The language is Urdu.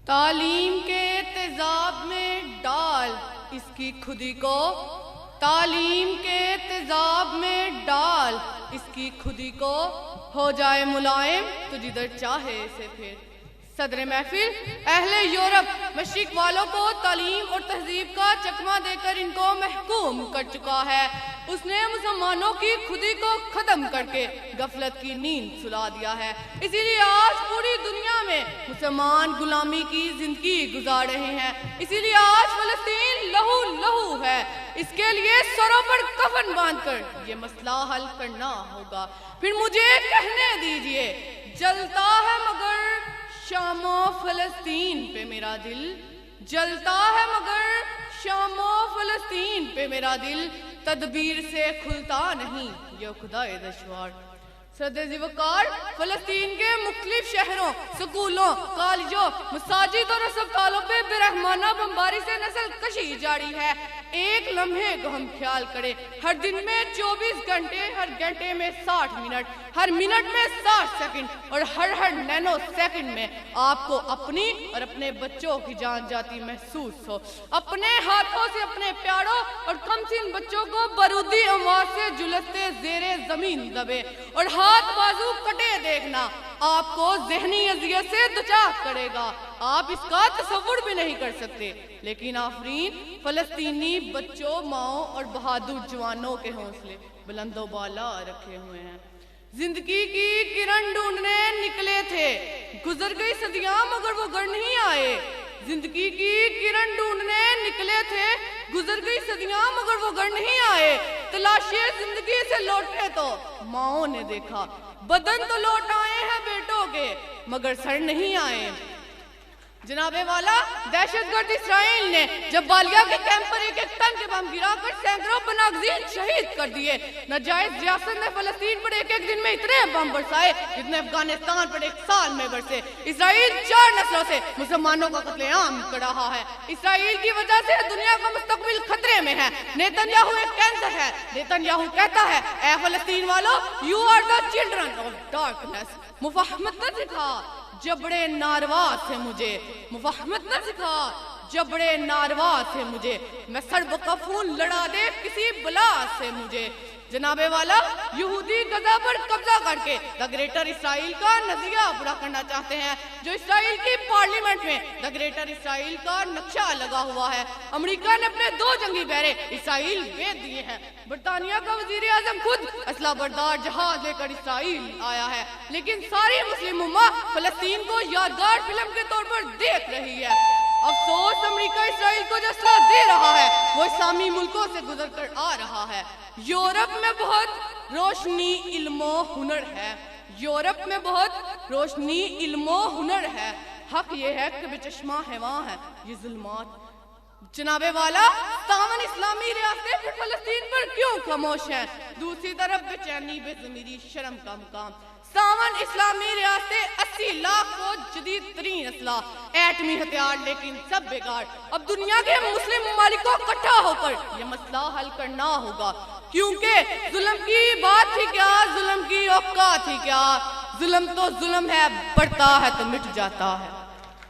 تعلیم کے تیزاب میں ڈال اس کی خودی کو، تعلیم کے تیزاب میں ڈال اس کی خودی کو، ہو جائے ملائم تو جدھر چاہے اسے پھر۔ صدر محفل اہل یورپ مشرق والوں کو تعلیم اور تہذیب کا چکمہ دے کر ان کو محکوم کر چکا ہے۔ اس نے مسلمانوں کی خودی کو ختم کر کے غفلت کی نیند سلا دیا ہے۔ اسی لیے آج پوری دنیا میں مسلمان غلامی کی زندگی گزار رہے ہیں۔ اسی لیے آج فلسطین لہو لہو ہے۔ اس کے لیے سروں پر کفن باندھ کر یہ مسئلہ حل کرنا ہوگا۔ پھر مجھے کہنے دیجئے، جلتا ہے مگر شام و فلسطین پہ میرا دل، جلتا ہے مگر شام و فلسطین پہ میرا دل، تدبیر سے کھلتا نہیں یہ خدائے دشوار۔ صدر وقار فلسطین کے مختلف شہروں، سکولوں، کالجوں، مساجد اور اسپتالوں پہ برحمانہ بمباری سے نسل کشی جاری ہے۔ ایک لمحے کو ہم خیال کریں، ہر دن میں 24 گھنٹے، ہر گھنٹے میں 60 منٹ، ہر منٹ میں 60 سیکنڈ اور ہر نینو سیکنڈ میں آپ کو اپنی اور اپنے بچوں کی جان جاتی محسوس ہو۔ اپنے ہاتھوں سے اپنے پیاروں اور کمسن بچوں کو بارودی اموات سے جلستے زیر زمین دبے اور ہاتھ بازو کٹے دیکھنا آپ کو ذہنی اذیت سے دوچار کرے گا۔ آپ اس کا تصور بھی نہیں کر سکتے، لیکن آفرین فلسطینی بچوں، ماؤں اور بہادر جوانوں کے حوصلے بلند و بالا رکھے ہوئے ہیں۔ زندگی کی کرن ڈھونڈنے نکلے تھے، گزر گئی صدیاں مگر وہ گھر نہیں آئے۔ زندگی کی کرن ڈھونڈنے نکلے تھے، گزر گئی صدیاں مگر وہ گھر نہیں آئے۔ تلاشی زندگی سے لوٹے تو ماؤں نے دیکھا، بدن تو لوٹ آئے ہیں بیٹوں کے مگر سر نہیں آئے۔ جناب والا، دہشت گرد اسرائیل نے جب بالیہ کے کیمپ پر ایک ٹن کے بم گرا کر سینکڑوں بناگزین شہید کر دیے، ناجائز ریاست نے فلسطین پر ایک دن میں اتنے بم برسائے جتنے افغانستان پر 1 سال میں برسے۔ اسرائیل 4 نسلوں سے مسلمانوں کا قتل عام کر رہا ہے۔ اسرائیل کی وجہ سے دنیا کا مستقبل خطرے میں ہے۔ نیتن یاہو ایک کینسر ہے۔ نیتن یاہو کہتا ہے، اے فلسطین والوں، you are the children of darkness. مفاہمت نہ سکھا جبڑے ناروا سے مجھے، مفاہمت نہ سکھا جبڑے ناروا سے مجھے، میں سرب کا خون لڑا دے کسی بلا سے مجھے۔ جناب والا، یہودی غزہ پر قبضہ کر کے دا گریٹر اسرائیل کا نظریہ پورا کرنا چاہتے ہیں، جو اسرائیل کی پارلیمنٹ میں دا گریٹر اسرائیل کا نقشہ لگا ہوا ہے۔ امریکہ نے اپنے 2 جنگی بحریں اسرائیل بھیج دیے ہیں۔ برطانیہ کا وزیر اعظم خود اسلحہ بردار جہاز لے کر اسرائیل آیا ہے، لیکن ساری مسلم امت فلسطین کو یادگار فلم کے طور پر دیکھ رہی ہے۔ افسوس، امریکہ اسرائیل کو جو اسلحہ دے رہا ہے وہ اسلامی ملکوں سے گزر کر آ رہا ہے۔ یورپ میں بہت روشنی، علم و ہنر ہے۔ یورپ میں بہت روشنی، علم و ہنر ہے۔ حق یہ ہے کہ بے چشمہ حیواں ہے یہ ظلمات۔ جناب والا، 57 اسلامی ریاستیں پھر فلسطین پر کیوں خاموش ہیں؟ دوسری طرف بے چینی، بے ضمیری، شرم کا مقام۔ 57 اسلامی ریاستیں، 80 لاکھ کو جدید ترین اسلحہ، ایٹمی ہتھیار، لیکن سب بیکار۔ اب دنیا کے مسلم ممالک کو اکٹھا ہو کر یہ مسئلہ حل کرنا ہوگا، کیونکہ ظلم کی بات ہی کیا، ظلم کی اوقات ہی کیا۔ ظلم تو ظلم ہے، بڑھتا ہے تو مٹ جاتا ہے۔